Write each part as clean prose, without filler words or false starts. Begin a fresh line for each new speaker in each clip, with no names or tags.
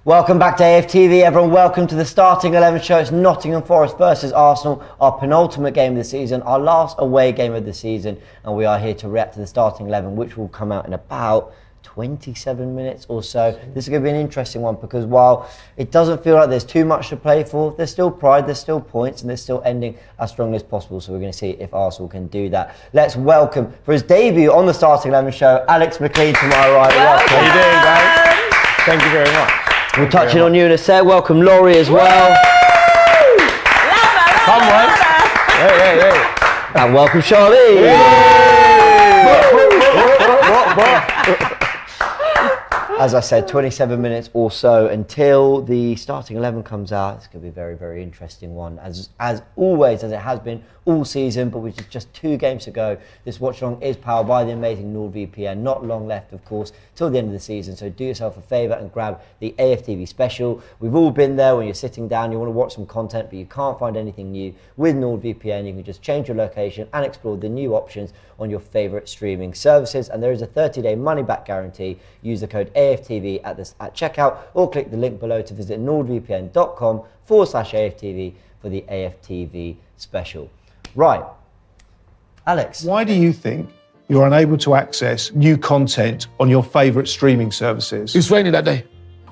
Welcome back to AFTV, everyone. Welcome to the Starting 11 show. It's Nottingham Forest versus Arsenal, our penultimate game of the season, our last away game of the season, and we are here to react to the Starting 11, which will come out in about 27 minutes or so. This is going to be an interesting one because while it doesn't feel like there's too much to play for, there's still pride, there's still points, and there's still ending as strongly as possible. So we're going to see if Arsenal can do that. Let's welcome, for his debut on the Starting 11 show, Alex McLean to my right.
Welcome. How you doing, guys? Thank you very much.
We'll touch on you in a sec. Welcome Laurie as well.
Come on. Hey.
And welcome Charlie. As I said, 27 minutes or so until the Starting 11 comes out. It's going to be a very, very interesting one, as always, as it has been all season, but with just 2 games to go. This watch-along is powered by the amazing NordVPN. Not long left, of course, till the end of the season, so do yourself a favour and grab the AFTV special. We've all been there when you're sitting down, you want to watch some content, but you can't find anything new. With NordVPN, you can just change your location and explore the new options on your favourite streaming services, and there is a 30-day money-back guarantee. Use the code AFTV at checkout, or click the link below to visit nordvpn.com/AFTV for the AFTV special. Right, Alex.
Why do you think you're unable to access new content on your favourite streaming services?
It's raining that day.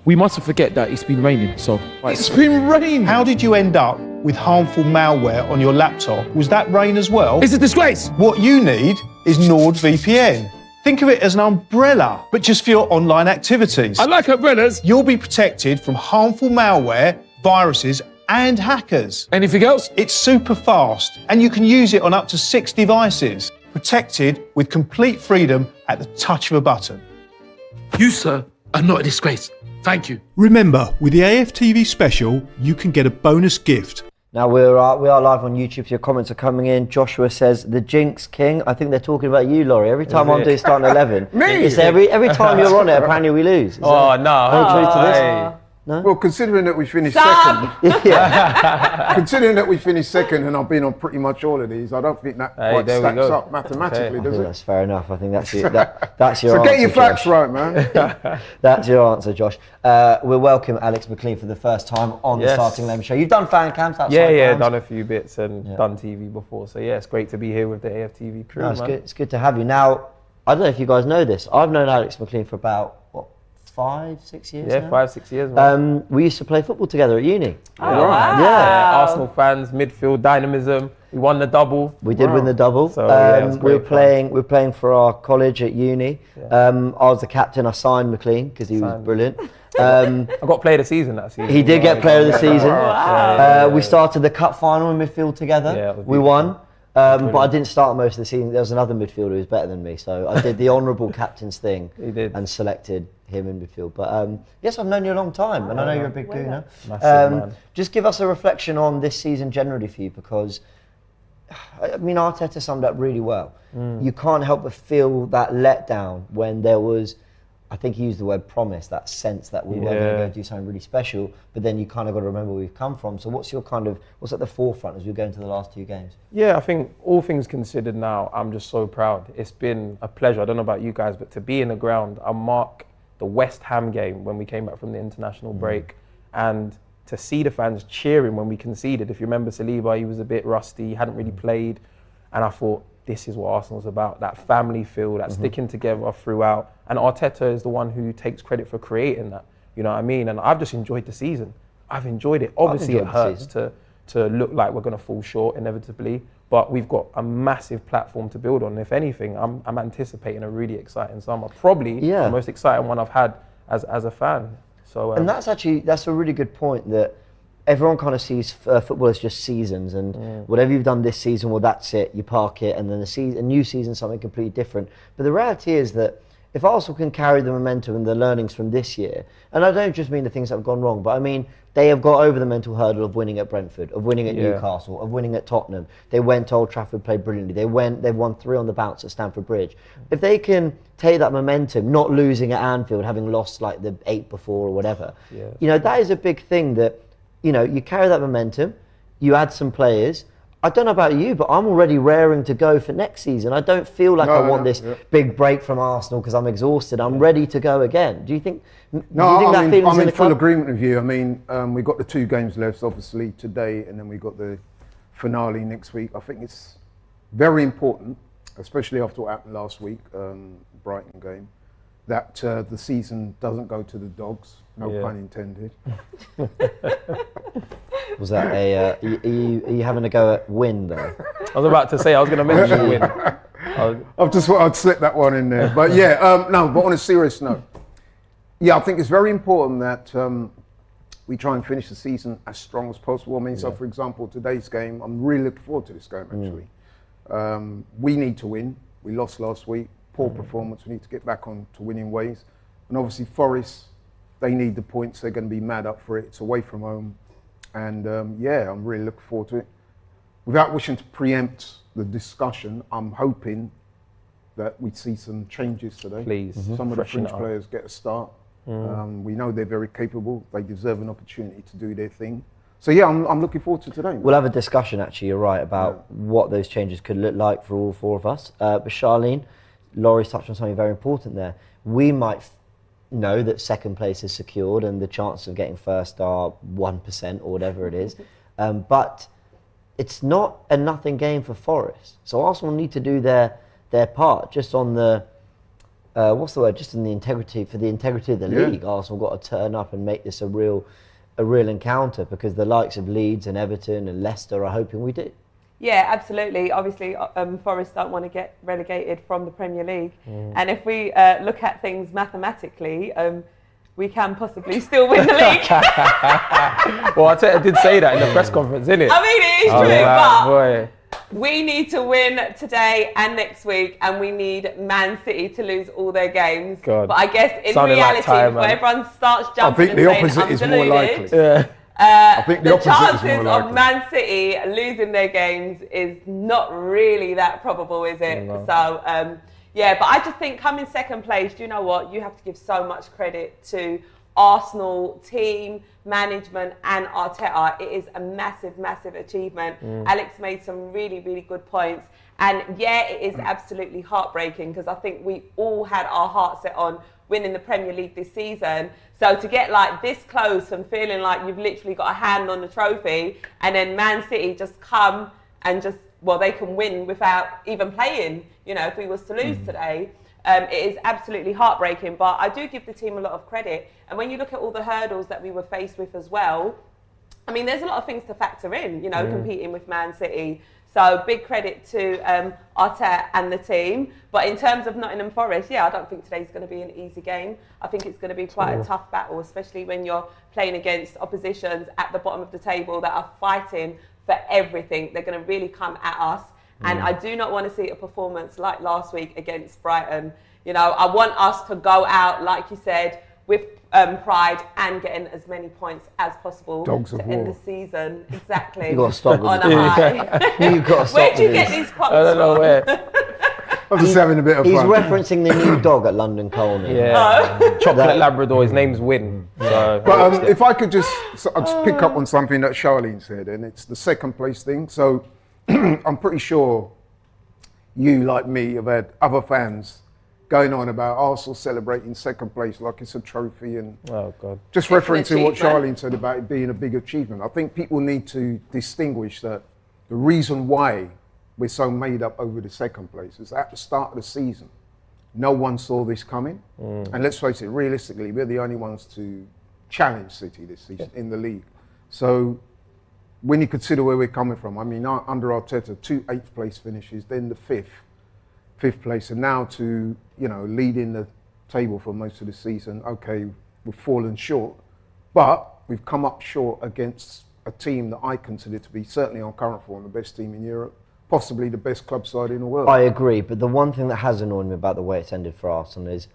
We mustn't forget that it's been raining, so...
It's been raining! How did you end up with harmful malware on your laptop? Was that rain as well?
It's a disgrace!
What you need is NordVPN. Think of it as an umbrella, but just for your online activities.
I like umbrellas.
You'll be protected from harmful malware, viruses, and hackers.
Anything else?
It's super fast, and you can use it on up to 6 devices, protected with complete freedom at the touch of a button.
You, sir, are not a disgrace. Thank you.
Remember, with the AFTV special, you can get a bonus gift.
Now we are live on YouTube, so your comments are coming in. Joshua says, the Jinx King. I think they're talking about you, Laurie. Every time I'm doing Starting 11.
Me?
It's every time you're on it, apparently we lose.
Oh, no.
No?
Well, considering that we finished second, considering that we finished second and I've been on pretty much all of these, I don't think that quite stacks up mathematically, does it?
That's fair enough. I think that's your answer.
So get your facts
Josh.
right, man.
That's your answer, Josh. We'll welcome Alex McLean for the first time on the Starting 11 show. You've done fan camps outside.
Yeah, done a few bits and done TV before. So yeah, it's great to be here with the AFTV crew.
No, it's good to have you. Now, I don't know if you guys know this. I've known Alex McLean for about 5-6 years.
Yeah, now? 5-6 years. Man.
We used to play football together at uni.
Oh, wow. Yeah, Arsenal fans, midfield dynamism. We won the double.
We did win the double.
So,
we were playing for our college at uni. I was the captain. I signed McLean because he was brilliant.
I got player of the season that season.
He did get player of the season.
Wow.
We started the cup final in midfield together. Yeah, we won. But I didn't start most of the season. There was another midfielder who was better than me, so I did the honourable captain's thing and selected him in midfield. But yes, I've known you a long time, and I know you're a big gooner. Just give us a reflection on this season generally for you, because I mean, Arteta summed up really well. You can't help but feel that letdown when there was, I think he used the word promise, that sense that we were going to go do something really special, but then you kind of got to remember where we've come from. So what's at the forefront as we go into the last 2 games?
Yeah, I think all things considered now, I'm just so proud. It's been a pleasure. I don't know about you guys, but to be in the ground, I mark the West Ham game when we came back from the international break, and to see the fans cheering when we conceded. If you remember Saliba, he was a bit rusty, he hadn't really played, and I thought, this is what Arsenal's about, that family feel, that sticking together throughout. And Arteta is the one who takes credit for creating that, you know what I mean? And I've just enjoyed the season. I've enjoyed it. Obviously it hurts to look like we're going to fall short inevitably, but we've got a massive platform to build on. If anything, I'm anticipating a really exciting summer. Probably the most exciting one I've had as a fan. So,
and that's a really good point, that everyone kind of sees football as just seasons, and whatever you've done this season, well, that's it, you park it, and then a new season, something completely different. But the reality is that if Arsenal can carry the momentum and the learnings from this year, and I don't just mean the things that have gone wrong, but I mean they have got over the mental hurdle of winning at Brentford, of winning at Newcastle, of winning at Tottenham. They went to Old Trafford, played brilliantly. They've won 3 on the bounce at Stamford Bridge. If they can take that momentum, not losing at Anfield, having lost like the 8 before or whatever, you know, that is a big thing. That, you know, you carry that momentum, you add some players. I don't know about you, but I'm already raring to go for next season. I don't feel like I want this big break from Arsenal because I'm exhausted. I'm ready to go again. Do you think?
I'm in full agreement with you. I mean, we've got the 2 games left, obviously today, and then we've got the finale next week. I think it's very important, especially after what happened last week, Brighton game, that the season doesn't go to the dogs. No pun intended.
Was that are you having a go at win though?
I was about to say, I was going to mention win.
I'd slip that one in there. But yeah, no, but on a serious note, yeah, I think it's very important that we try and finish the season as strong as possible. I mean, so for example, today's game, I'm really looking forward to this game actually. We need to win. We lost last week, poor performance. We need to get back on to winning ways. And obviously Forest, they need the points. They're going to be mad up for it. It's away from home. And yeah, I'm really looking forward to it. Without wishing to preempt the discussion, I'm hoping that we see some changes today.
Please.
Some of the French players get a start. We know they're very capable. They deserve an opportunity to do their thing. So yeah, I'm looking forward to today.
We'll have a discussion actually, you're right, about what those changes could look like for all 4 of us. But Charlene, Laurie's touched on something very important there. We might know that second place is secured and the chances of getting first are 1% or whatever it is. But it's not a nothing game for Forest. So Arsenal need to do their part just on the, just in the integrity, for the integrity of the league. Arsenal got to turn up and make this a real encounter because the likes of Leeds and Everton and Leicester are hoping we do.
Yeah, absolutely. Obviously, Forest don't want to get relegated from the Premier League. And if we look at things mathematically, we can possibly still win the league.
Well, I did say that in the press conference, didn't it?
I mean, it is true, but we need to win today and next week, and we need Man City to lose all their games.
God.
But I guess in
Sounding
reality,
like time,
where everyone starts jumping
I think the opposite is more likely. I think the
chances of Man City losing their games is not really that probable, is it? No. So, yeah, but I just think coming second place, do you know what? You have to give so much credit to Arsenal team, management and Arteta. It is a massive, massive achievement. Alex made some really, really good points. And yeah, it is absolutely heartbreaking because I think we all had our heart set on winning the Premier League this season. So to get like this close and feeling like you've literally got a hand on the trophy and then Man City just come and just, well, they can win without even playing, you know, if we was to lose today. It is absolutely heartbreaking, but I do give the team a lot of credit. And when you look at all the hurdles that we were faced with as well, I mean, there's a lot of things to factor in, you know, competing with Man City. So big credit to Arteta and the team. But in terms of Nottingham Forest, yeah, I don't think today's going to be an easy game. I think it's going to be quite a tough battle, especially when you're playing against oppositions at the bottom of the table that are fighting for everything. They're going to really come at us. And I do not want to see a performance like last week against Brighton. You know, I want us to go out, like you said, with pride and getting as many points as possible to end the season. Exactly.
You got to stop
on a high.
You got to stop.
Where do you get these quotes
I don't know
from?
where.
I'm just having a bit of fun.
He's referencing the new dog at London Colney.
Yeah. Chocolate Labrador, his name's Win. So.
But if I could just pick up on something that Charlene said, and it's the second place thing. So I'm pretty sure you, like me, have had other fans going on about Arsenal celebrating second place like it's a trophy and just referencing what Charlene said about it being a big achievement. I think people need to distinguish that the reason why we're so made up over the second place is at the start of the season, no one saw this coming. And let's face it, realistically, we're the only ones to challenge City this season in the league. So when you consider where we're coming from, I mean, under Arteta, 2 8th place finishes, then the fifth place, and now to, you know, leading the table for most of the season. Okay, we've fallen short, but we've come up short against a team that I consider to be, certainly on current form, the best team in Europe, possibly the best club side in the world.
I agree, but the one thing that has annoyed me about the way it's ended for Arsenal is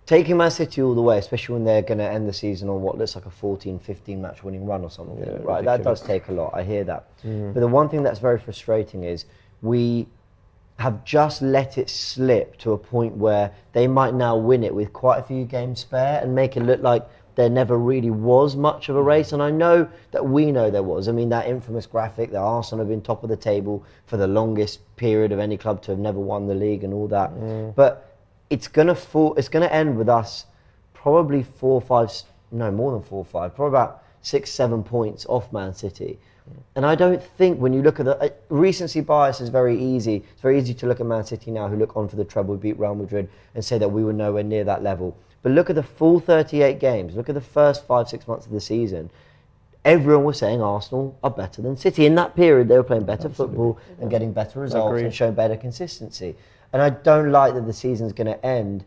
taking Man City all the way, especially when they're going to end the season on what looks like a 14-15 match winning run or something, right? Ridiculous. That does take a lot, I hear that. But the one thing that's very frustrating is we have just let it slip to a point where they might now win it with quite a few games spare and make it look like there never really was much of a race, and I know that we know there was. I mean, that infamous graphic that Arsenal have been top of the table for the longest period of any club to have never won the league and all that. But it's gonna end with us probably 4 or 5, no more than 4 or 5, probably about 6, 7 points off Man City. And I don't think when you look at the recency bias is very easy. It's very easy to look at Man City now, who look on for the treble, beat Real Madrid, and say that we were nowhere near that level. But look at the full 38 games. Look at the first 5, 6 months of the season. Everyone was saying Arsenal are better than City. In that period, they were playing better football and getting better results and showing better consistency. And I don't like that the season's going to end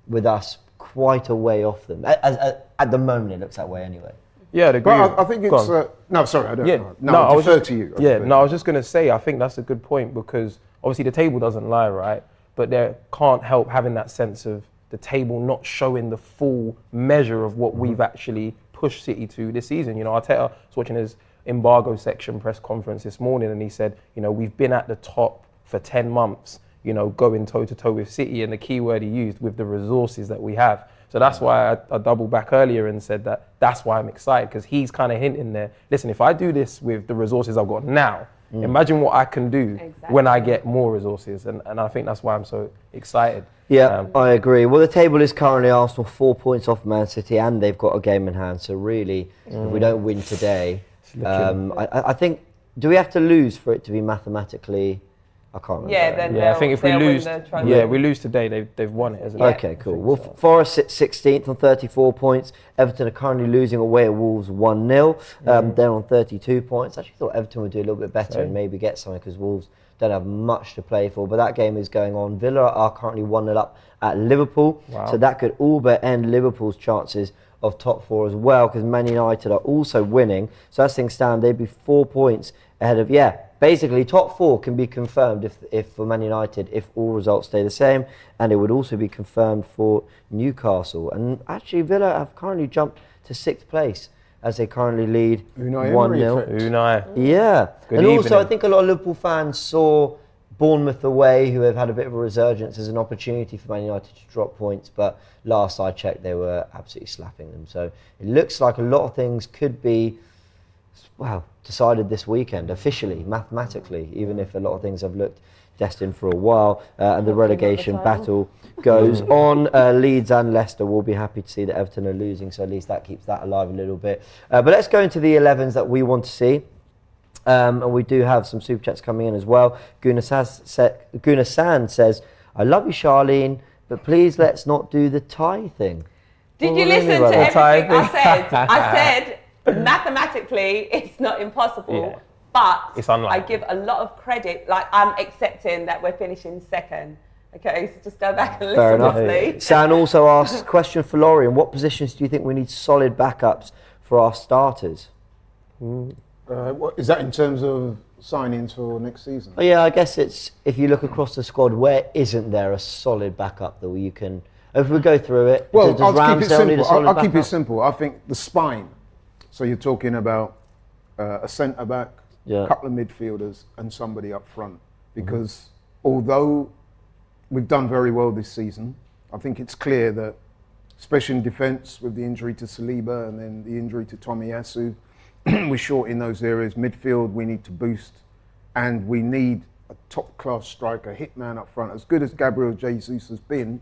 with us quite a way off them. At the moment, it looks that way anyway.
Yeah, I'd agree.
But I think it's... no, sorry, I don't know. No, I defer to you.
I was just going to say, I think that's a good point, because obviously the table doesn't lie, right? But there can't help having that sense of the table not showing the full measure of what we've actually pushed City to this season. You know, Arteta was watching his embargo section press conference this morning, and he said, you know, we've been at the top for 10 months, you know, going toe-to-toe with City, and the key word he used, with the resources that we have. So that's why I doubled back earlier and said that's why I'm excited, because he's kind of hinting there, listen, if I do this with the resources I've got now, imagine what I can do when I get more resources. And I think that's why I'm so excited.
Yeah, I agree. Well, the table is currently Arsenal 4 points off Man City, and they've got a game in hand. So really, if we don't win today, I think, do we have to lose for it to be mathematically... I can't remember.
Yeah, then
I think if we lose, we lose today, they've won it, isn't it?
Okay, cool. Well, Forest sit 16th on 34 points. Everton are currently losing away at Wolves 1-0. They're on 32 points. I actually thought Everton would do a little bit better and maybe get something, because Wolves don't have much to play for. But that game is going on. Villa are currently 1-0 up at Liverpool. Wow. So that could all but end Liverpool's chances of top 4 as well, because Man United are also winning. So as things stand, they'd be 4 points ahead of, basically, top 4 can be confirmed if for Man United, if all results stay the same, and it would also be confirmed for Newcastle. And actually, Villa have currently jumped to 6th place as they currently lead 1-0.
Unai.
Yeah.
Good
and also,
evening.
I think a lot of Liverpool fans saw Bournemouth away, who have had a bit of a resurgence, as an opportunity for Man United to drop points. But last I checked, they were absolutely slapping them. So it looks like a lot of things could be, decided this weekend, officially, mathematically, even if a lot of things have looked destined for a while. And the relegation battle goes on. Leeds and Leicester will be happy to see that Everton are losing, so at least that keeps that alive a little bit. But let's go into the 11s that we want to see. And we do have some super chats coming in as well. Guna San says, I love you, Charlene, but please let's not do the tie thing.
Did you listen to everything I said? I said, mathematically, it's not impossible, but
it's unlikely.
I give a lot of credit, like I'm accepting that we're finishing second. Okay, so just go back and
Fair
listen
enough.
to me.
San also asks, question for Laurie, in what positions do you think we need solid backups for our starters?
What, is that in terms of signings for next season?
Yeah, I guess it's, if you look across the squad, where isn't there a solid backup that you can, if we go through it,
Well,
does
I'll keep it
Ramsdale need a
simple.
solid
I'll keep it
backup?
simple. I think the spine. So you're talking about a centre back, a couple of midfielders, and somebody up front. Because although we've done very well this season, I think it's clear that, especially in defence, with the injury to Saliba and then the injury to Tomiyasu, we're short in those areas. Midfield, we need to boost, and we need a top-class striker, hitman up front. As good as Gabriel Jesus has been,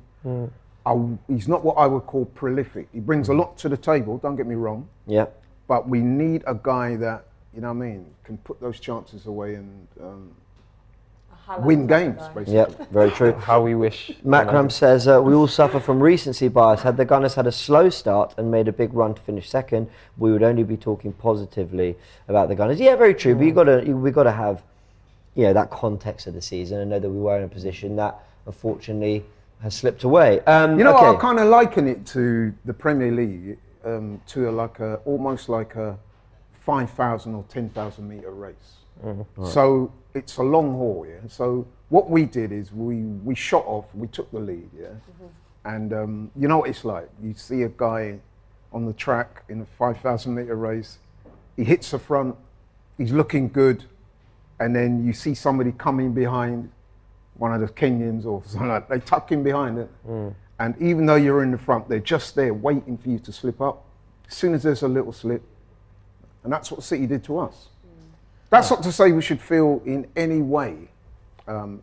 he's not what I would call prolific. He brings a lot to the table, don't get me wrong.
Yeah.
But we need a guy that, you know what I mean, can put those chances away and win games, basically.
Yeah, very true.
How we wish.
Macram says, we all suffer from recency bias. Had the Gunners had a slow start and made a big run to finish second, we would only be talking positively about the Gunners. Yeah, very true. But we've got to have, that context of the season and know that we were in a position that, unfortunately, has slipped away.
I kind of liken it to the Premier League, to almost like a 5,000 or 10,000 metre race.
Right.
So it's a long haul, So what we did is we shot off, we took the lead, and you know what it's like. You see a guy on the track in a 5,000 metre race, he hits the front, he's looking good, and then you see somebody coming behind, one of the Kenyans or something like that, they tuck him behind it. And even though you're in the front, they're just there waiting for you to slip up. as soon as there's a little slip. And that's what City did to us. That's not to say we should feel in any way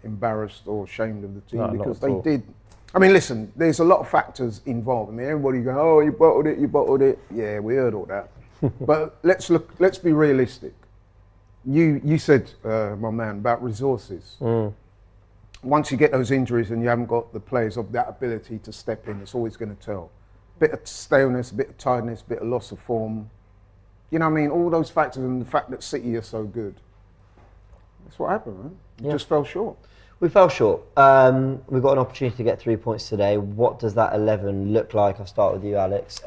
embarrassed or ashamed of the team, because they did. I mean, listen, there's a lot of factors involved. I mean, everybody go, oh, you bottled it. Yeah, we heard all that. But let's be realistic. You said, my man, about resources. Once you get those injuries and you haven't got the players of that ability to step in, it's always going to tell. Bit of staleness, bit of tiredness, bit of loss of form. You know what I mean? All those factors, and the fact that City are so good. That's what happened, man. You just fell short.
We fell short. We've got an opportunity to get 3 points today. What does that 11 look like? I'll start with you, Alex.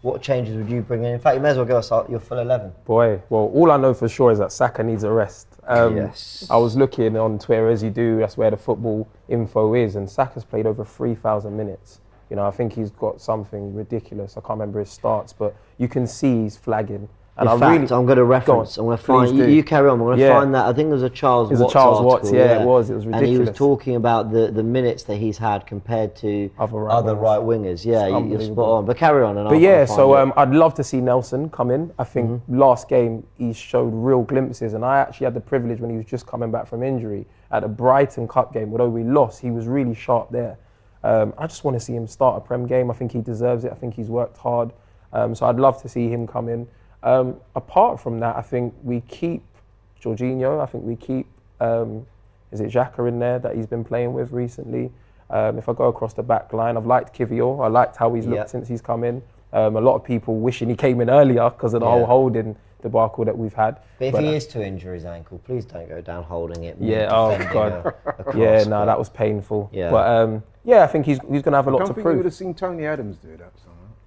What changes would you bring in? In fact, you may as well give us your full 11.
Boy, well, all I know for sure is that Saka needs a rest.
Yes.
I was looking on Twitter, as you do, that's where the football info is, and Saka's played over 3,000 minutes. You know, I think he's got something ridiculous. I can't remember his starts, but you can see he's flagging. And
In fact, I'm going to reference. I'm going to find. You carry on. I'm going to find that. I think there was a Charles Watts.
It was a Charles Watts.
article,
Yeah, it was. It was ridiculous.
And he was talking about the minutes that he's had compared to other right wingers. Yeah, you're spot on. But carry on.
I'd love to see Nelson come in. I think last game he showed real glimpses, and I actually had the privilege when he was just coming back from injury at the Brighton Cup game. Although we lost, he was really sharp there. I just want to see him start a Prem game. I think he deserves it. I think he's worked hard. So I'd love to see him come in. Apart from that, I think we keep Jorginho. I think we keep, is it Xhaka in there that he's been playing with recently? If I go across the back line, I've liked Kivior. I liked how he's looked since he's come in. A lot of people wishing he came in earlier because of the whole holding debacle that we've had.
But if he is to injure his ankle, please don't go down holding it.
Yeah, oh God. That was painful. Yeah. But I think he's going to have a lot to prove.
I don't think you would have seen Tony Adams do that.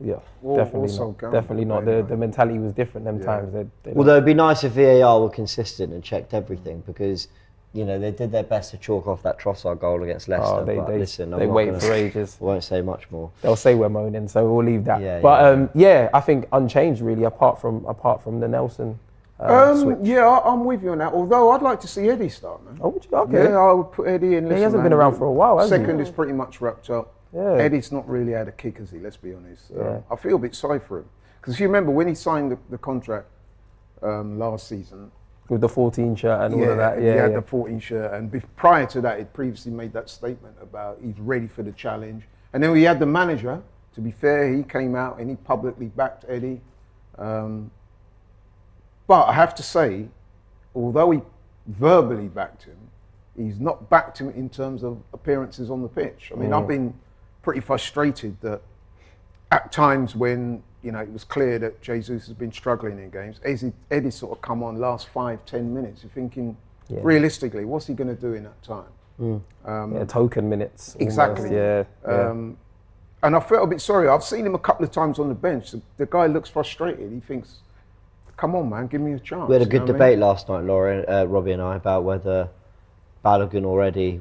Yeah, definitely not. The mentality was different them times.
Although it'd be nice if VAR were consistent and checked everything, because they did their best to chalk off that Trossard goal against Leicester.
They wait for ages.
Won't say much more.
They'll say we're moaning, so we'll leave that. I think unchanged really, apart from the Nelson. Switch.
Yeah, I'm with you on that. Although I'd like to see Eddie start, man.
Oh, would you? Okay.
Yeah, I would put Eddie in.
He hasn't been around for a while, has he?
Second is pretty much wrapped up. Yeah. Eddie's not really had a kick, has he? Let's be honest. I feel a bit sorry for him, because if you remember when he signed the contract last season
with the 14 shirt and all of that.
He had the 14 shirt, and prior to that, he'd previously made that statement about he's ready for the challenge. And then we had the manager. To be fair, he came out and he publicly backed Eddie. But I have to say, although he verbally backed him, he's not backed him in terms of appearances on the pitch. I mean, I've been pretty frustrated that at times when it was clear that Jesus has been struggling in games, Eddie sort of come on last 5-10 minutes. You're thinking, realistically, what's he going to do in that time?
Token minutes.
Exactly.
Almost.
And I felt a bit sorry. I've seen him a couple of times on the bench. The guy looks frustrated. He thinks, come on, man, give me a chance.
We had a good debate last night, Laurie, Robbie and I, about whether Balogun already,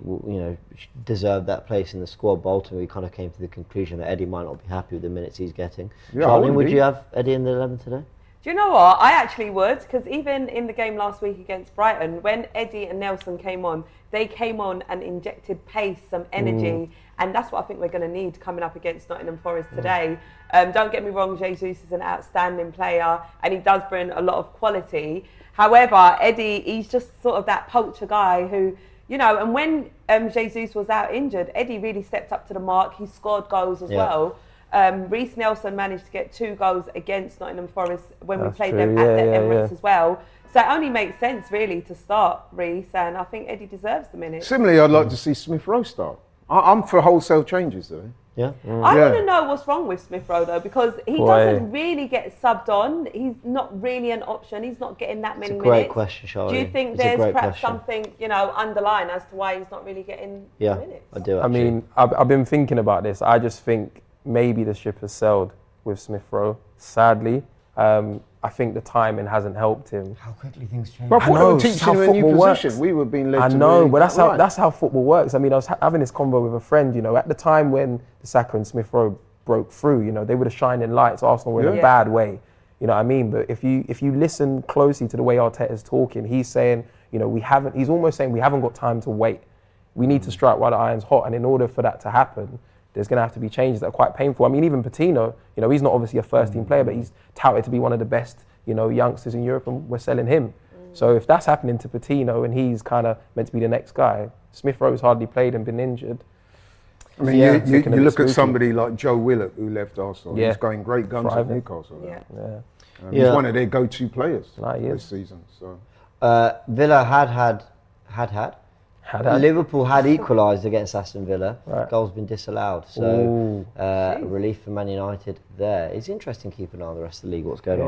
deserved that place in the squad, but ultimately we kind of came to the conclusion that Eddie might not be happy with the minutes he's getting. Charlene, would you have Eddie in the 11 today?
Do you know what? I actually would, because even in the game last week against Brighton, when Eddie and Nelson came on, they came on and injected pace, some energy, and that's what I think we're going to need coming up against Nottingham Forest today. Don't get me wrong, Jesus is an outstanding player, and he does bring a lot of quality. However, Eddie, he's just sort of that poacher guy who, and when Jesus was out injured, Eddie really stepped up to the mark. He scored goals as well. Reece Nelson managed to get 2 goals against Nottingham Forest when we played them at the Emirates as well. So it only makes sense, really, to start Reece, and I think Eddie deserves the minutes.
Similarly, I'd like to see Smith Rowe start. I'm for wholesale changes, though.
Yeah.
I want to know what's wrong with Smith Rowe, though, because he doesn't really get subbed on. He's not really an option. He's not getting that many minutes.
Great question, Charlie.
Do you think there's perhaps something, underlying as to why he's not really getting minutes?
I do, actually.
I mean, I've been thinking about this. I just think maybe the ship has sailed with Smith Rowe, sadly. I think the timing hasn't helped him.
How quickly things change.
But I thought they were teaching him a new position. We were being led to
but that's how football works. I mean, I was having this convo with a friend, at the time when the Saka and Smith Rowe broke through, they were the shining lights. Arsenal were in a bad way. You know what I mean? But if you listen closely to the way Arteta's talking, he's saying, he's almost saying we haven't got time to wait. We need to strike while the iron's hot. And in order for that to happen, there's going to have to be changes that are quite painful. I mean, even Patino, you know, he's not obviously a first-team player, but he's touted to be one of the best, you know, youngsters in Europe, and we're selling him. So if that's happening to Patino and he's kind of meant to be the next guy, Smith Rowe's hardly played and been injured.
I mean, you look at somebody like Joe Willock who left Arsenal. He's going great guns at Newcastle. He's one of their go-to players this season. So
Villa had. Liverpool had equalised against Aston Villa. Goal's been disallowed. So relief for Man United there. It's interesting to keep an eye on the rest of the league, what's going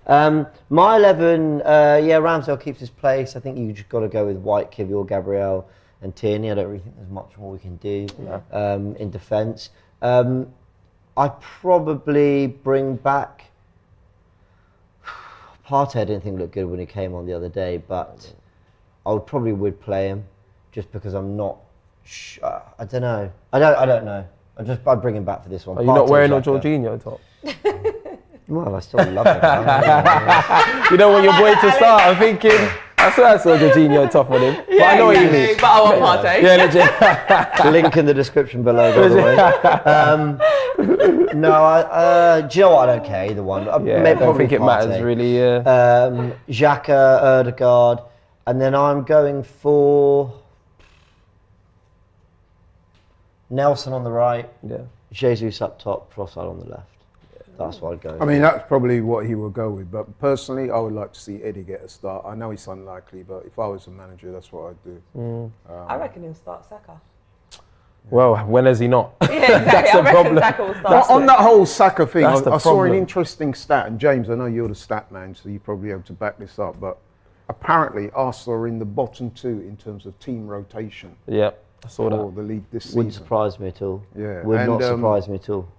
on. My 11, Ramsdale keeps his place. I think you just got to go with White, Kivior, Gabriel and Tierney. I don't really think there's much more we can do in defence. I probably bring back... Partey I didn't think looked good when he came on the other day, but I probably would play him. Just because I'm not, I don't know. I don't know. I'd bring him back for this one.
Are you not wearing a Jorginho top?
Well, I still love it.
You don't want your boy to start. I'm thinking, I swear I saw Jorginho top on him. But I know what you mean.
But I want Partey.
Yeah, legit.
Link in the description below, by the way. No, do you know what? I don't care either one.
I don't think it matters really.
Xhaka, Ødegaard, and then I'm going for Nelson on the right, Jesus up top, Trossard on the left. That's what I'd go.
I mean, that's probably what he will go with. But personally, I would like to see Eddie get a start. I know it's unlikely, but if I was a manager, that's what I'd do.
I reckon he'll start Saka.
Well, when has he not?
Yeah, exactly. I reckon Saka will start.
On that whole Saka thing, I saw an
problem.
interesting stat. And James, I know you're the stat man, so you're probably able to back this up. But apparently, Arsenal are in the bottom 2 in terms of team rotation.
Yeah. I saw
for the league this season.
Wouldn't surprise me at all.
Yeah.
Would not surprise me at all.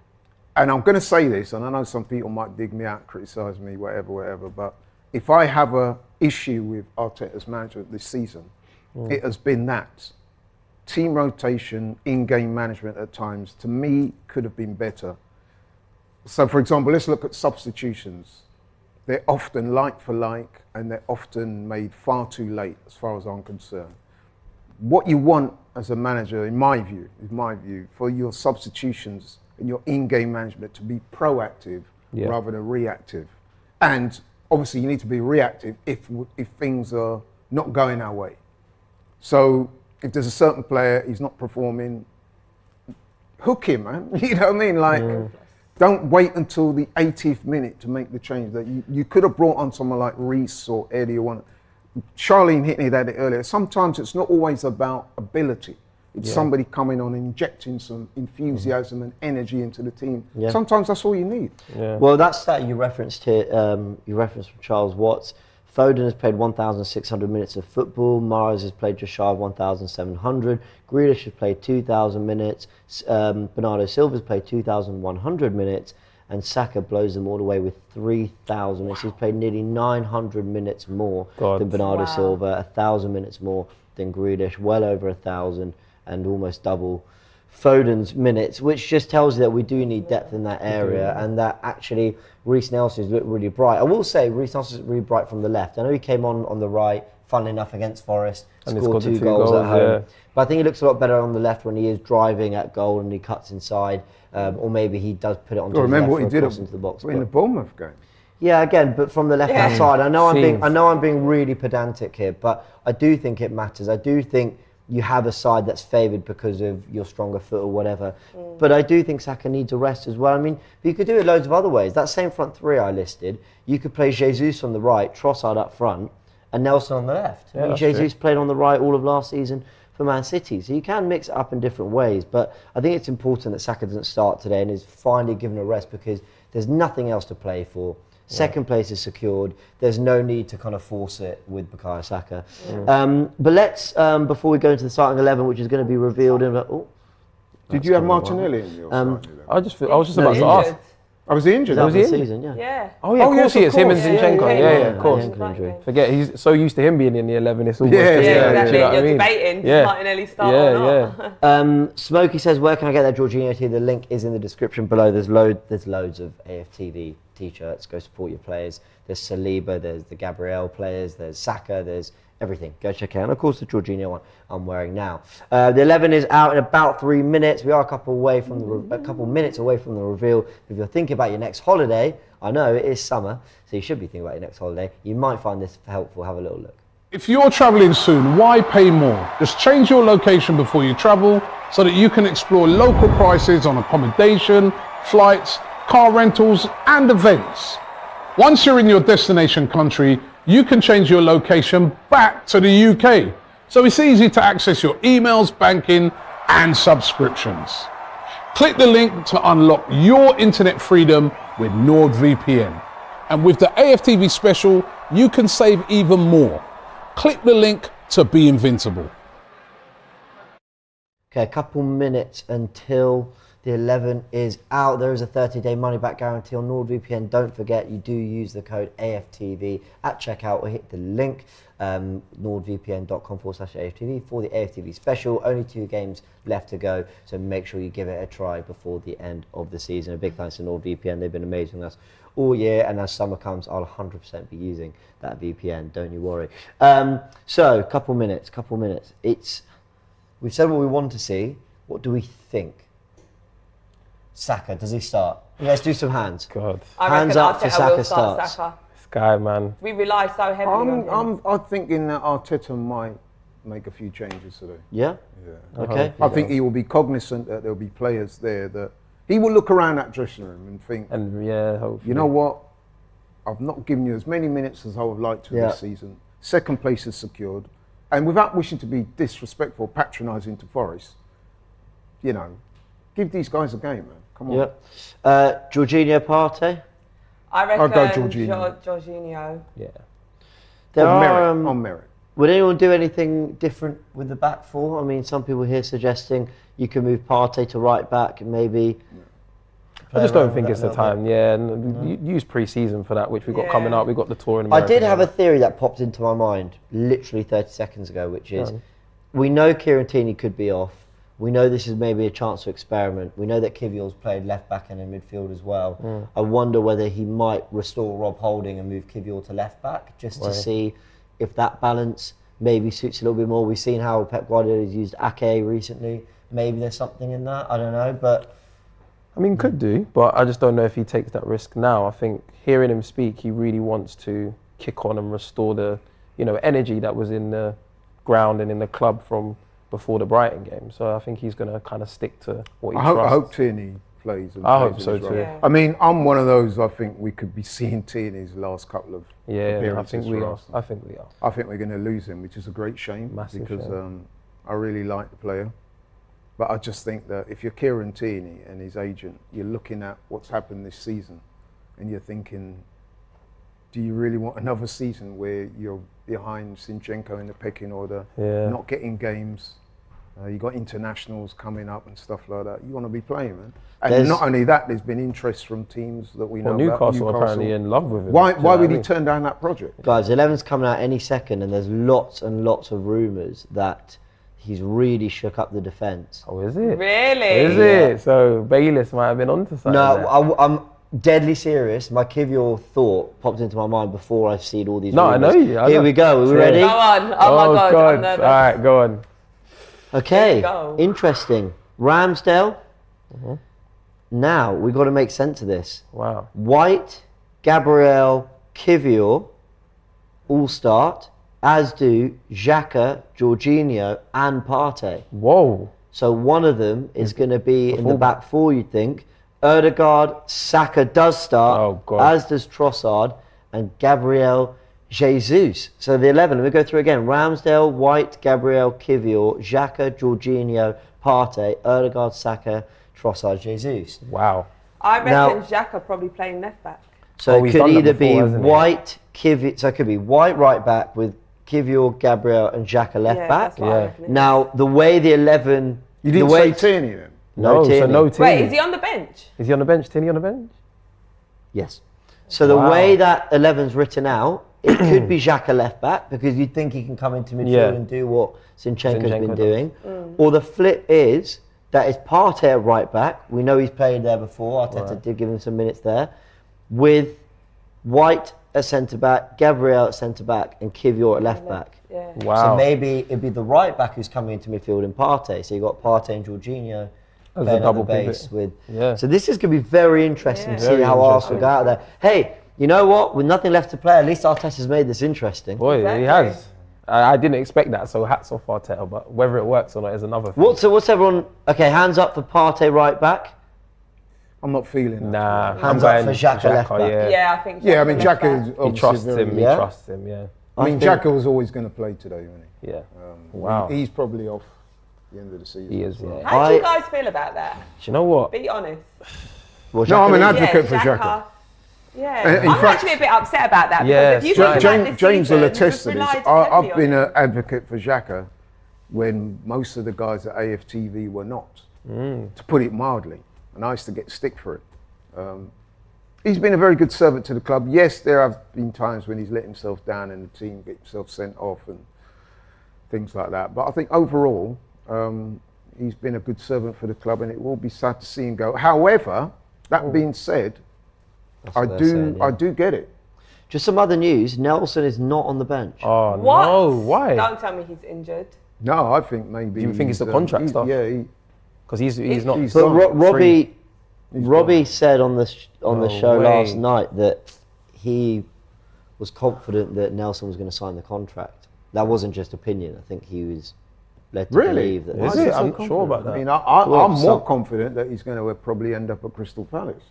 And I'm going to say this, and I know some people might dig me out, criticise me, whatever, but if I have a issue with Arteta's management this season, it has been that. Team rotation, in-game management at times, to me, could have been better. So, for example, let's look at substitutions. They're often like for like, and they're often made far too late, as far as I'm concerned. What you want as a manager, in my view, for your substitutions and your in-game management to be proactive rather than reactive. And obviously you need to be reactive if things are not going our way. So if there's a certain player, he's not performing, hook him, man. You know what I mean? Like, don't wait until the 80th minute to make the change. That you could have brought on someone like Reece or Eddie or one. Charlene hit me that earlier. Sometimes it's not always about ability. It's somebody coming on and injecting some enthusiasm and energy into the team. Yeah. Sometimes that's all you need.
Yeah. Well, that stat you referenced here, you referenced from Charles Watts. Foden has played 1,600 minutes of football. Mahrez has played just shy of 1,700. Grealish has played 2,000 minutes. Bernardo Silva has played 2,100 minutes. And Saka blows them all the way with 3,000 minutes. He's played nearly 900 minutes more than Bernardo Silva, 1,000 minutes more than Grealish, well over 1,000, and almost double Foden's minutes, which just tells you that we do need depth in that area, and that actually Reece Nelson's looked really bright. I will say Reece Nelson's really bright from the left. I know he came on the right, funnily enough, against Forest, and scored two goals at home. But I think he looks a lot better on the left when he is driving at goal and he cuts inside, or maybe he does put it onto his left
what he did
into the box.
In the Bournemouth game.
Yeah, again, but from the left-hand side. I know I'm being really pedantic here, but I do think it matters. I do think you have a side that's favoured because of your stronger foot or whatever. But I do think Saka needs a rest as well. I mean, you could do it loads of other ways. That same front three I listed, you could play Jesus on the right, Trossard up front, and Nelson on the left. I mean, Jesus played on the right all of last season for Man City. So you can mix it up in different ways. But I think it's important that Saka doesn't start today and is finally given a rest, because there's nothing else to play for. Second place is secured. There's no need to kind of force it with Bukayo Saka. But let's, before we go into the starting 11, which is going to be revealed in...
Did you have Martinelli in your starting 11?
I was just about to ask.
I was injured.
Was he season?
Yeah.
Oh yeah, of course he is. Him and Zinchenko. Yeah, of course. Forget, he's so used to him being in the 11. It's almost
exactly. You're debating does Martinelli start or not.
Smokey says, where can I get that Jorginho tee? The link is in the description below. There's loads of AFTV t-shirts. Go support your players. There's Saliba, there's the Gabriel players, there's Saka, there's everything. Go check it out. And of course, the Jorginho one I'm wearing now. The 11 is out in about 3 minutes. We are a couple minutes away from the reveal. If you're thinking about your next holiday, I know it is summer, so you should be thinking about your next holiday. You might find this helpful. Have a little look.
If you're traveling soon, why pay more? Just change your location before you travel so that you can explore local prices on accommodation, flights, car rentals, and events. Once you're in your destination country, you can change your location back to the UK. So it's easy to access your emails, banking, and subscriptions. Click the link to unlock your internet freedom with NordVPN. And with the AFTV special, you can save even more. Click the link to be invincible.
Okay, a couple minutes until the 11 is out. There is a 30-day money-back guarantee on NordVPN. Don't forget, you do use the code AFTV at checkout or hit the link, nordvpn.com/AFTV for the AFTV special. Only 2 games left to go, so make sure you give it a try before the end of the season. A big thanks to NordVPN. They've been amazing with us all year, and as summer comes, I'll 100% be using that VPN. Don't you worry. So, couple minutes. We've said what we want to see. What do we think? Saka, does he start? Let's do some hands.
God.
Hands up for Saka starts.
Saka.
This guy, man.
We rely so heavily on him.
I'm thinking that Arteta might make a few changes today.
Yeah? Okay.
I think he will be cognizant that there'll be players there that he will look around that dressing room and think,
And yeah, hopefully.
you know what? I've not given you as many minutes as I would like to this season. Second place is secured. And without wishing to be disrespectful, patronising to Forest, you know, give these guys a game, man. Come on.
Yep. Jorginho, Partey.
I reckon
I'll go Jorginho.
Jorginho.
Yeah.
There
on
are,
merit. On merit.
Would anyone do anything different with the back four? I mean, some people here suggesting you can move Partey to right back and maybe.
I just don't think it's the time. Yeah, and use pre-season for that, which we've got coming up. We've got the tour in America.
I did have a theory that popped into my mind literally 30 seconds ago, which is we know Kieran Tierney could be off. We know this is maybe a chance to experiment. We know that Kivior's played left back and in midfield as well. I wonder whether he might restore Rob Holding and move Kivior to left back just to see if that balance maybe suits a little bit more. We've seen how Pep Guardiola has used Ake recently. Maybe there's something in that. I don't know, but.
I mean, could do, but I just don't know if he takes that risk now. I think hearing him speak, he really wants to kick on and restore the, energy that was in the ground and in the club from before the Brighton game. So I think he's going to kind of stick to what he trusts.
I hope Tierney plays.
I hope so too.
Yeah.
I mean, I'm one of those. I think we could be seeing Tierney's last couple of appearances.
I think we are.
I think we're going to lose him, which is a great shame.
Massive
because
shame.
I really like the player. But I just think that if you're Kieran Tierney and his agent, you're looking at what's happened this season and you're thinking, do you really want another season where you're behind Zinchenko in the pecking order, not getting games? You've got internationals coming up and stuff like that. You want to be playing, man. And not only that, there's been interest from teams that we know about.
Newcastle apparently in love with him.
Why would he turn down that project?
Guys, 11's coming out any second and there's lots and lots of rumours that he's really shook up the defence.
Oh, is it?
Really?
Is it? So Bayliss might have been onto something.
No, I'm deadly serious. My Kivior thought popped into my mind before I've seen all these rumours.
I know you.
Here we go. Are we ready?
Go on. Oh my God. I'm nervous.
All right, go on.
Okay, interesting. Ramsdale. Now, we've got to make sense of this.
Wow.
White, Gabriel, Kivior all start, as do Xhaka, Jorginho and Partey.
Whoa.
So one of them is going to be in the back four, you'd think. Odegaard, Saka does start, as does Trossard and Gabriel Jesus. So the 11, let me go through again. Ramsdale, White, Gabriel, Kivior, Xhaka, Jorginho, Partey, Odegaard, Saka, Trossard, Jesus.
Wow.
I reckon Xhaka probably playing left back.
So it could either be White, Kivior, so it could be White right back with Kivior, Gabriel and Xhaka left back. Now, the way the 11...
You didn't say Tierney then?
No Tierney.
So no Tierney.
Wait, is he on the bench?
Is he on the bench? Tierney on the bench?
Yes. So the way that 11's written out, it could be Xhaka left back because you'd think he can come into midfield and do what Zinchenko's been doing. Or the flip is that it's Partey at right back. We know he's played there before. Arteta did give him some minutes there. With White at centre back, Gabriel at centre back, and Kivior at left back.
Yeah.
Wow.
So maybe it'd be the right back who's coming into midfield in Partey. So you got Partey and Jorginho
As a
playing
double
on the base
pivot.
with.
Yeah.
So this is going to be very interesting to see
Very
how Arsenal
interesting.
go out there. Hey, you know what? With nothing left to play, at least Arteta's made this interesting.
Boy,
Exactly.
he has. I didn't expect that, so hats off Arteta. But whether it works or not is another thing.
What's everyone? Okay, hands up for Partey right back.
I'm not feeling that.
Nah,
Hands
I'm
up
going
for Xhaka left back.
Yeah.
Yeah, I think.
Yeah, I mean,
left
Xhaka is
back.
He
obviously
trusts
very,
him. He
Yeah.
trusts him. Yeah.
I mean,
think-
Xhaka was always going to play today, wasn't he?
Yeah. Wow.
He's probably off the end of the season.
He is.
as well.
Yeah.
How do you guys feel about that?
Do you know what?
Be honest.
Well,
No, I'm an
Xhaka-
advocate for Xhaka.
Yeah,
In
I'm
fact-
actually a bit upset about that.
Yeah,
Because if you think about
James,
this
James will
season,
attest to
we've
this.
relied heavily
I've been
on
an advocate for Xhaka when most of the guys at AFTV were not, to put it mildly. And I used to get stick for it. He's been a very good servant to the club. Yes, there have been times when he's let himself down and the team get himself sent off and things like that. But I think overall, he's been a good servant for the club, and it will be sad to see him go. However, that being said, I
what they're saying, yeah.
do get it.
Just some other news. Nelson is not on the bench.
Oh
What?
no! Why?
Don't tell me he's injured.
No, I think maybe.
Do you think it's
he's,
the contract stuff?
Yeah,
Because he's not.
he's
But
gone.
Robbie
He's
Robbie
gone.
said on the
No
show
way.
last night that he was confident that Nelson was going to sign the contract. That wasn't just opinion. I think he was led to
Really?
believe that.
Is
Why
it?
he so
I'm not
confident?
sure about that.
I mean,
Well,
I'm more
some-
confident that he's going to probably end up at Crystal Palace.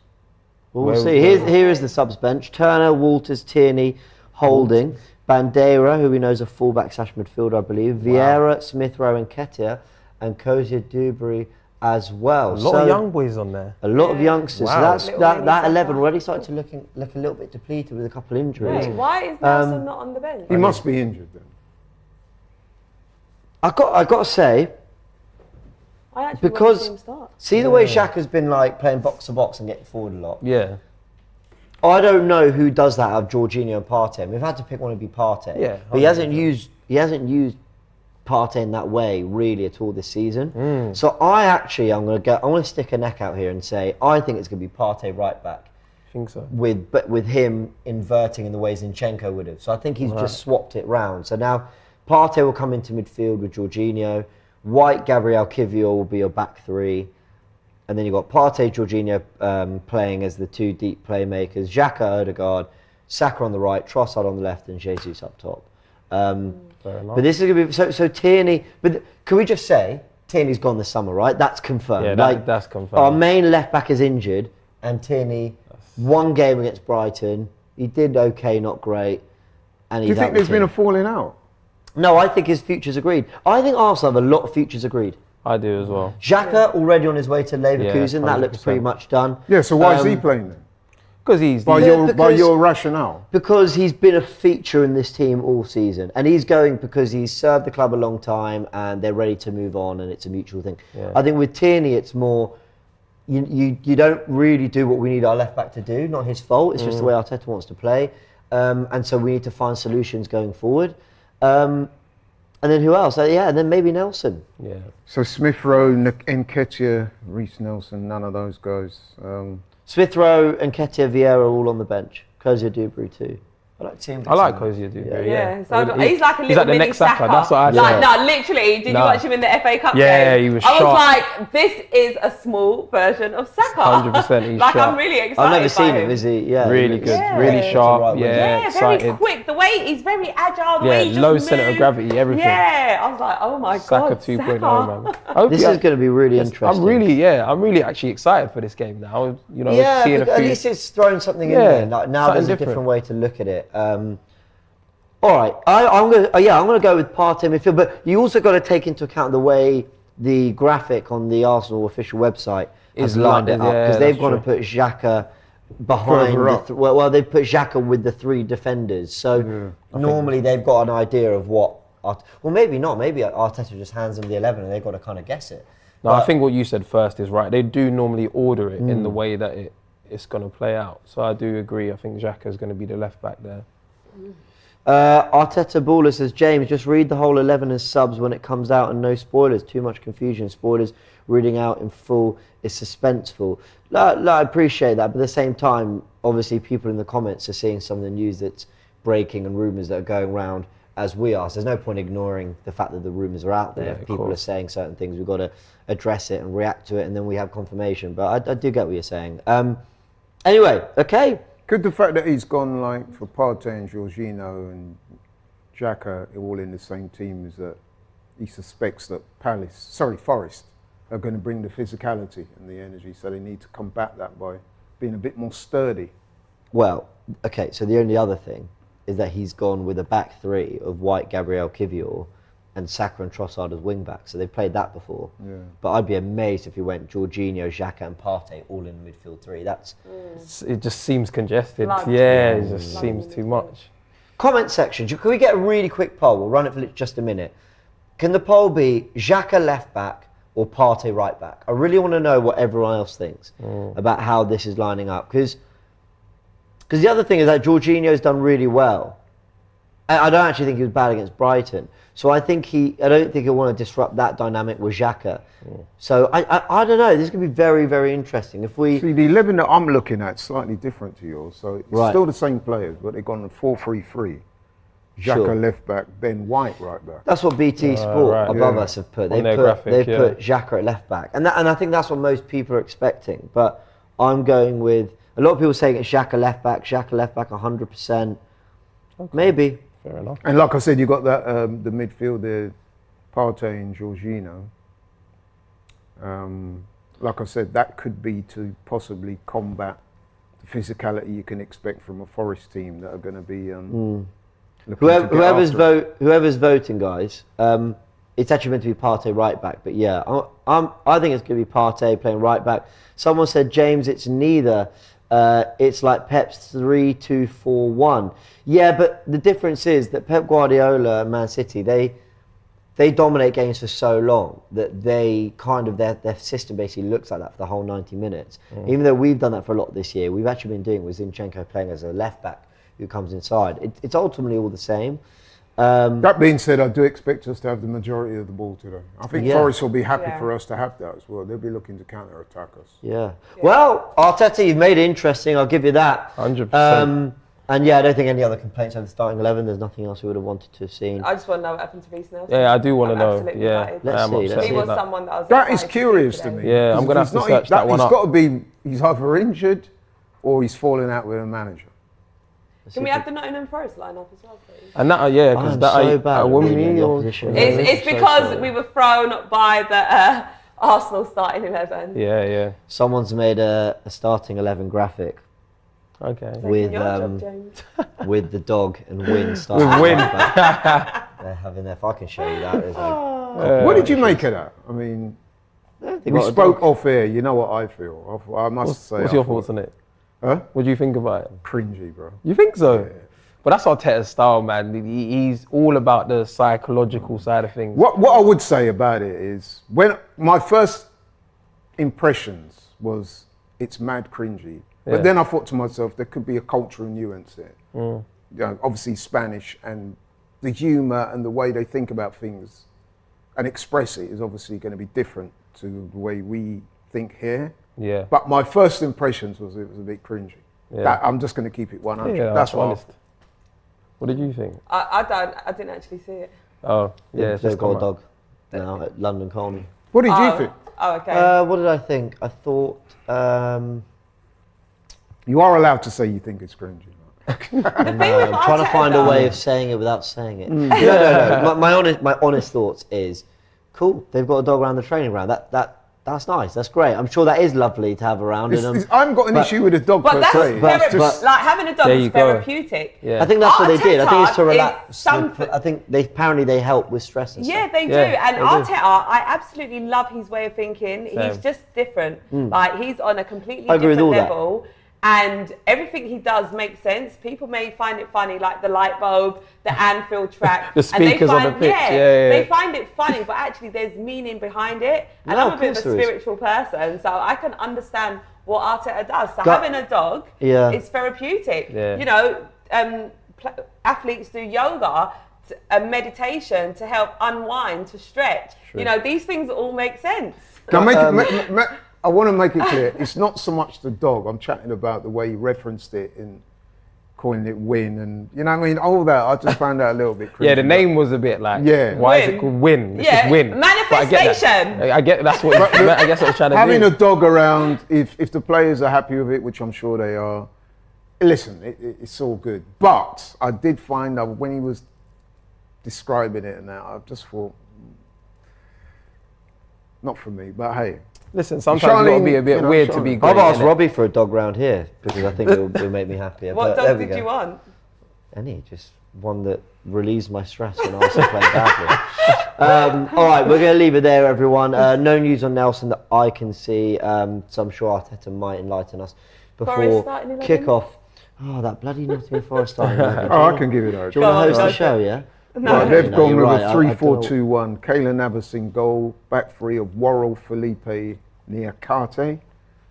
Well, we'll
Where-
see. Here is the subs bench: Turner, Walters, Tierney, Holding, Bandera, who we know is a fullback / midfielder, I believe. Vieira, Smith Rowe, and Ketia, and Kozia Dewberry as well.
A lot of young boys on there.
A lot of youngsters.
Wow.
So that's
Little
that
mini
11
summer.
already started to look a little bit depleted with a couple injuries.
Wait, why is Nelson not on the bench?
He must be injured then.
I got to say,
I actually
because-
want to see him start.
see the way Xhaka's been like playing box to box and getting forward a lot.
Yeah.
I don't know who does that out of Jorginho and Partey. We've had to pick one to be Partey.
Yeah,
but he hasn't used Partey in that way really at all this season. So I'm gonna stick a neck out here and say I think it's gonna be Partey right back
I think so.
with him inverting in the way Zinchenko would have. So I think he's just swapped it round. So now Partey will come into midfield with Jorginho. White, Gabriel, Kivior will be your back three. And then you've got Partey, Jorginho playing as the two deep playmakers. Xhaka, Odegaard, Saka on the right, Trossard on the left, and Jesus up top.
Fair enough.
But this is going to be... So Tierney... But can we just say, Tierney's gone this summer, right? That's confirmed.
Yeah, that's confirmed.
Our main left-back is injured, and Tierney, one game against Brighton, he did okay, not great, and
Do
he's
you think
out
there's
the
been a
team.
falling out?
No, I think his future's agreed. I think Arsenal have a lot of futures agreed.
I do as well.
Xhaka already on his way to Leverkusen.
Yeah,
that looks
100%.
pretty much done.
Yeah, so why is he playing then?
Because he's
By
because-
your rationale.
Because he's been a feature in this team all season. And he's going because he's served the club a long time and they're ready to move on and it's a mutual thing.
Yeah.
I think with Tierney, it's more, you don't really do what we need our left back to do. Not his fault. It's just the way Arteta wants to play. And so we need to find solutions going forward. And then who else? And then maybe Nelson.
Yeah.
So Smith Rowe, Nketiah, Reece Nelson, none of those guys.
Smith Rowe and Ketia Vieira all on the bench. Kozia Dewberry too. I like seeing.
I like Kozia Dewberry.
Yeah, so he's like a
He's
little
like the
mini
next Saka.
Saka.
That's what I
Like,
thought.
no, literally, did you
No.
watch him in the FA Cup
Yeah,
game?
he was
I was
sharp.
like, this is a small version of Saka.
100% he's
like,
sharp.
I'm really excited
I've never
by
seen him. Is he? Yeah.
Really
he
good.
looks-
Yeah.
Really sharp.
Right,
Yeah.
Yeah,
excited.
very quick. The way he's very agile. The
Yeah,
way he just
low
moves.
centre of gravity, everything.
Yeah, I was like, oh my
Saka
god,
2.0,
Saka.
man. I hope
This
he-
is going to be really interesting.
I'm really actually excited for this game now. You know,
Yeah,
seeing a
but at
few.
least it's throwing something in
Yeah,
there. Like, now
something
there's a
different.
different way to look at it. All right, I'm gonna go with Partey midfield, but you also got to take into account the way the graphic on the Arsenal official website has
Is
lined it
lined-
up
yeah,
because they've
that's
got to
true.
put Xhaka behind.
Further up.
Well, they've put Xhaka with the three defenders. So normally they've got an idea of what. Well, maybe not. Maybe Arteta just hands them the 11 and they've got to kind of guess it.
No, I
But-
think what you said first is right. They do normally order it in the way that it's going to play out. So I do agree. I think Xhaka is going to be the left back there.
Arteta Baller says, James, just read the whole 11 as subs when it comes out and no spoilers. Too much confusion. Spoilers reading out in full is suspenseful. I appreciate that, but at the same time, obviously people in the comments are seeing some of the news that's breaking and rumours that are going around as we are. So there's no point ignoring the fact that the rumours are out there.
Yeah,
if
of
people
course.
are saying certain things, we've got to address it and react to it, and then we have confirmation. But I do get what you're saying. Anyway, okay.
Could the fact that he's gone like for Partey and Jorginho and Xhaka all in the same team is that he suspects that Forest are going to bring the physicality and the energy, so they need to combat that by being a bit more sturdy.
Well, okay, so the only other thing is that he's gone with a back three of White, Gabriel, Kivior, and Saka and Trossard as wing backs. So they've played that before.
Yeah.
But I'd be amazed if he went Jorginho, Xhaka, and Partey all in the midfield three. That's
It just seems congested.
Blood.
Yeah, it just
Blood
seems
in the
too
midfield.
much.
comment section. Can we get a really quick poll? We'll run it for just a minute. Can the poll be Xhaka left back or Partey right back? I really want to know what everyone else thinks about how this is lining up, because the other thing is that Jorginho's done really well. I don't actually think he was bad against Brighton. So I don't think he'll want to disrupt that dynamic with Xhaka. So I don't know. This is going to be very, very interesting. If we
See, the 11 that I'm looking at is slightly different to yours. So it's
Right.
still the same players, but they've gone 4-3-3. Xhaka
Sure.
left back, Ben White right back.
That's what BT Sport
right.
above
Yeah.
us have put.
On their graphic,
They've
yeah.
put Xhaka at left back, and I think that's what most people are expecting. But I'm going with a lot of people saying it's Xhaka left back 100%. Maybe.
Fair enough.
And like I said, you've got that the midfield there, Partey and Jorginho. Like I said, that could be to possibly combat the physicality you can expect from a Forest team that are going to be looking to get after it.
Whoever's voting, guys, it's actually meant to be Partey right back. But yeah, I think it's going to be Partey playing right back. Someone said, James, it's neither. It's like Pep's 3-2-4-1. Yeah, but the difference is that Pep Guardiola and Man City, they dominate games for so long that they kind of their system basically looks like that for the whole 90 minutes. Even though we've done that for a lot this year, we've actually been doing with Zinchenko playing as a left back who comes inside. It's ultimately all the same.
That being said, I do expect us to have the majority of the ball today. I think
Yeah.
Forest will be happy
Yeah.
for us to have that as well. They'll be looking to counter-attack us.
Yeah. Well, Arteta, you've made it interesting. I'll give you that.
100%.
And yeah, I don't think any other complaints over the starting 11. There's nothing else we would have wanted to have seen.
I just want to know what happened to Reece Nelson.
Yeah, I do want to
I'm
know.
absolutely
Yeah,
gutted.
Let's
I am
see,
upset
let's
He
see.
with
was
that.
someone that I was
That is
excited to see
curious to
today.
me.
Yeah, I'm
because
going to have
he's
to
not-
search that one
He's
up.
got to be, he's either injured or he's falling out with a manager.
Can we have the Nottingham Forest line up as well, please?
And that, yeah, because
I'm
that
so
I
bad at
wouldn't
reading
me
the
or
opposition.
It's
so
because
sorry.
we were thrown by the Arsenal starting 11.
yeah.
Someone's made a starting 11 graphic
Okay.
with
Your job, James.
with the dog and Win starting.
With Win.
They're having their. If I can show you that. There's like,
What did you make of that? I mean,
they
we
got a
spoke
dog.
off air. You know what I feel. I must say.
What's your thoughts on it?
Huh?
What do you think about it?
Cringy, bro.
You think so? But that's Arteta's style, man. He's all about the psychological side of things.
What I would say about it is, when my first impressions was it's mad cringy.
Yeah.
But then I thought to myself, there could be a cultural nuance there. You know, obviously Spanish, and the humour and the way they think about things and express it is obviously going to be different to the way we think here.
Yeah.
But my first impressions was it was a bit cringy.
Yeah.
That, I'm just going to keep it 100.
Yeah,
That's what
honest. What did you think?
I didn't actually see it.
Oh, yeah. It's
They've
just
got a
come out.
dog now at London Colney.
What did you think?
Oh, okay.
What did I think? I thought.
You are allowed to say you think it's cringy.
The thing with
I'm trying to
Arteta,
find a way
though-
of saying it without saying it. No. My honest thoughts is, cool. They've got a dog around the training ground. That's nice. That's great. I'm sure that is lovely to have around.
I haven't got an issue with a dog
But
per
that's
se.
but-
like having a dog
There
is
you go.
therapeutic.
Yeah.
I think that's what they did. I think it's to
Arteta is
relax.
something-
I think apparently they help with stress and
Yeah,
stuff.
they do.
Yeah,
And
they do.
Arteta, I absolutely love his way of thinking.
Same.
He's just different. Like, he's on a completely
I agree with
different
all that.
level. And everything he does makes sense. People may find it funny, like the light bulb, the Anfield track.
The speakers on the pitch, yeah.
They find it funny, but actually there's meaning behind it. And
No,
I'm a
of
bit of
course
a
there is.
spiritual person, so I can understand what Arteta does. So
Go-
having a dog is therapeutic.
Yeah.
You know, athletes do yoga and meditation to help unwind, to stretch.
True.
You know, these things all make sense.
Now, I want to make it clear, it's not so much the dog. I'm chatting about the way he referenced it in calling it Win, and you know what I mean, all that. I just found that a little bit cringy.
Yeah, the name was a bit like,
Yeah.
why is
Win.
it called Win? It's
Yeah,
just Win.
manifestation.
I get that's what I guess what I'm trying to
Having
do.
a dog around, if the players are happy with it, which I'm sure they are, listen, it's all good. But I did find that when he was describing it and that, I just thought, not for me, but hey.
Listen, sometimes it's got to be a bit weird to be great.
I've asked
innit?
Robbie for a dog round here because I think it'll make me happier.
What
but there
dog
we
did
go.
you want?
Any, just one that relieves my stress when Arsenal play badly. All right, we're going to leave it there, everyone. No news on Nelson that I can see, so I'm sure Arteta might enlighten us
Forest
before
starting 11?
kick-off. Oh, that bloody Nottingham Forest starting 11.
Oh, I can give it a
Do you want to
Go on,
host the
go
show, yeah?
Right, they've
No,
gone
you're
with
right,
a
I don't know.
3-4-2-1. Kayla Navas in goal, back three of Worrell, Felipe, Niakate.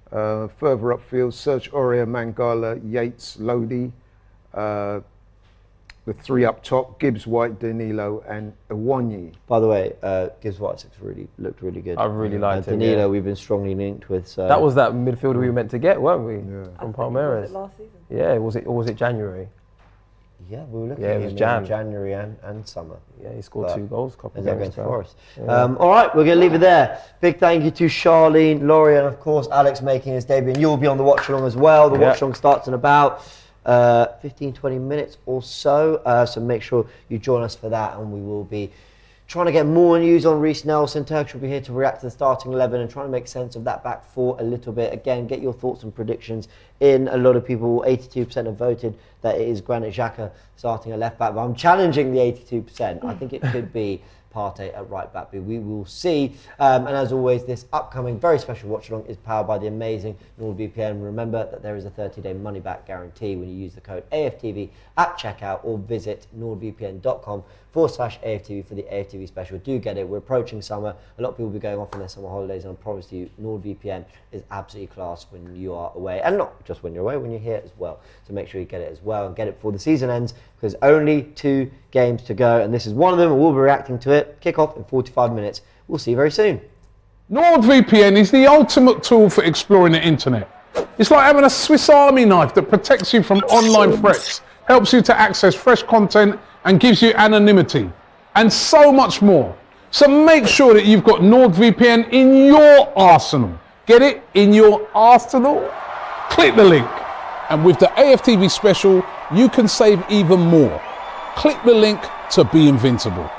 Further upfield, Serge Aurier, Mangala, Yates, Lodi. The three up top, Gibbs, White, Danilo, and Iwanyi.
By the way, Gibbs White looked really good.
I really liked him,
Danilo,
yeah.
we've been strongly linked with. So
That was that midfielder we were meant to get, weren't we?
Yeah.
From
Was
Palmeiras.
it last season?
Yeah, or was it January?
Yeah, we were looking
Yeah, it
at
was
him
Jan.
in January and summer.
Yeah, he scored
But
2 goals, couple
Is
of
that
games
against
ago.
Forest?
Yeah.
All right, we're going to leave it there. Big thank you to Charlene, Laurie, and of course Alex making his debut. And you'll be on the watch along as well. The watch along starts in about 15-20 minutes or so. So make sure you join us for that, and we will be trying to get more news on Reece Nelson. Turkish will be here to react to the starting 11 and trying to make sense of that back four a little bit. Again, get your thoughts and predictions in. A lot of people, 82% have voted that it is Granit Xhaka starting at left back, but I'm challenging the 82%. I think it could be Partey at right back, but we will see. And as always, this upcoming very special watch along is powered by the amazing NordVPN. Remember that there is a 30-day money back guarantee when you use the code AFTV at checkout or visit nordvpn.com/AFTV for the AFTV special. Do get it. We're approaching summer. A lot of people will be going off on their summer holidays, and I promise you NordVPN is absolutely class when you are away, and not just when you're away, when you're here as well. So make sure you get it as well and get it before the season ends, because only 2 games to go, and this is one of them, and we'll be reacting to it. Kick off in 45 minutes. We'll see you very soon.
NordVPN is the ultimate tool for exploring the internet. It's like having a Swiss Army knife that protects you from online threats, helps you to access fresh content, and gives you anonymity, and so much more. So make sure that you've got NordVPN in your arsenal. Get it? In your arsenal? Click the link. And with the AFTV special, you can save even more. Click the link to be invincible.